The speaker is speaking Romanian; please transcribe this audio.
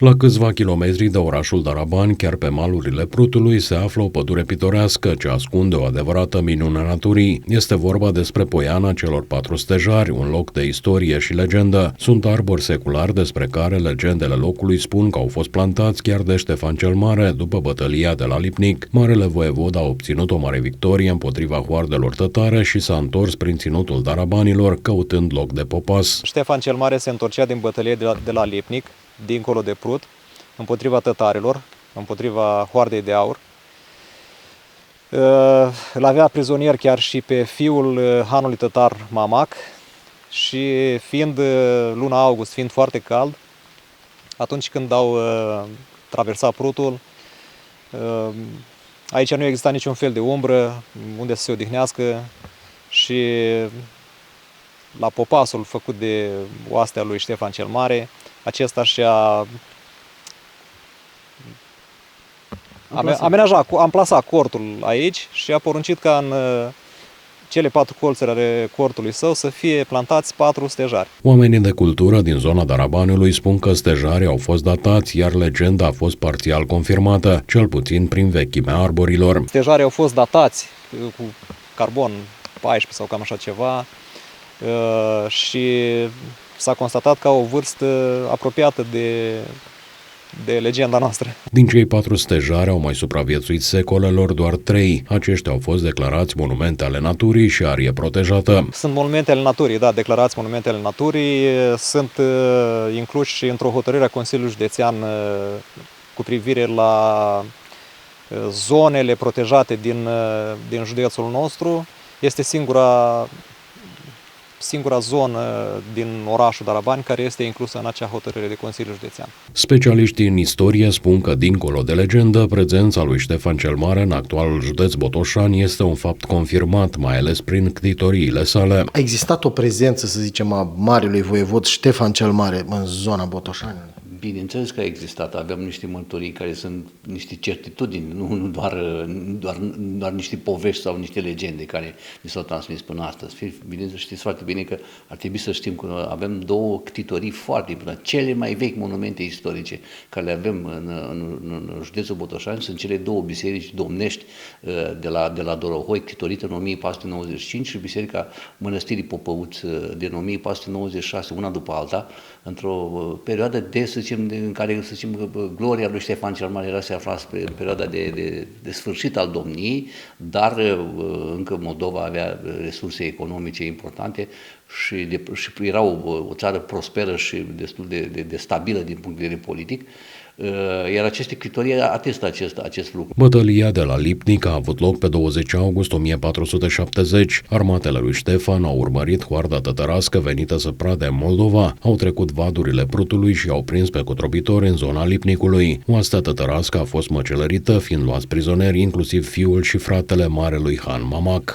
La câțiva kilometri de orașul Darabani, chiar pe malurile Prutului, se află o pădure pitorească ce ascunde o adevărată minune a naturii. Este vorba despre Poiana celor 4 stejari, un loc de istorie și legendă. Sunt arbori seculari despre care legendele locului spun că au fost plantați chiar de Ștefan cel Mare după bătălia de la Lipnic. Marele voievod a obținut o mare victorie împotriva hoardelor tătare și s-a întors prin ținutul Darabanilor, căutând loc de popas. Ștefan cel Mare se întorcea din bătălie de la Lipnic, dincolo de Prut, împotriva tătarilor, împotriva hoardei de aur. Îl avea prizonier chiar și pe fiul hanului tătar Mamac și fiind luna august, fiind foarte cald, atunci când au traversat Prutul, aici nu exista niciun fel de umbră unde să se odihnească și la popasul făcut de oastea lui Ștefan cel Mare, acesta și-a amplasat cortul aici și a poruncit ca în cele 4 colțuri ale cortului său să fie plantați 4 stejari. Oamenii de cultură din zona Darabaniului spun că stejarii au fost datați, iar legenda a fost parțial confirmată, cel puțin prin vechimea arborilor. Stejarii au fost datați cu carbon 14 sau cam așa ceva și s-a constatat că au o vârstă apropiată de legenda noastră. Din cei 4 stejari au mai supraviețuit secolelor doar 3. Aceștia au fost declarați monumente ale naturii și arie protejată. Sunt monumente ale naturii, da, declarați monumente ale naturii. Sunt incluși într-o hotărâre a Consiliului Județean cu privire la zonele protejate din județul nostru. Este singura zonă din orașul Darabani care este inclusă în acea hotărâre de Consiliul Județean. Specialiștii în istorie spun că, dincolo de legendă, prezența lui Ștefan cel Mare în actualul județ Botoșani este un fapt confirmat, mai ales prin ctitoriile sale. A existat o prezență, să zicem, a marelui voievod Ștefan cel Mare în zona Botoșani? Bineînțeles că a existat. Avem niște mărturii care sunt niște certitudini, nu doar niște povești sau niște legende care ni s-au transmis până astăzi. Bineînțeles, știți foarte bine că ar trebui să știm că avem 2 ctitorii foarte importante. Cele mai vechi monumente istorice care le avem în județul Botoșani sunt cele 2 biserici domnești de la Dorohoi, ctitorite în 1495 și Biserica Mănăstirii Popăuț din 1496, una după alta, într-o perioadă în care, să zicem, gloria lui Ștefan cel Mare era se afla în perioada de sfârșit al domniei, dar încă Moldova avea resurse economice importante și era o țară prosperă și destul de stabilă din punct de vedere politic. Iar aceste critorii atestă acest lucru. Bătălia de la Lipnic a avut loc pe 20 august 1470. Armatele lui Ștefan au urmărit hoarda tătărască venită să prade în Moldova, au trecut vadurile Prutului și au prins pe cotropitori în zona Lipnicului. Oastea tătărască a fost măcelărită, fiind luați prizonieri inclusiv fiul și fratele marelui Han Mamac.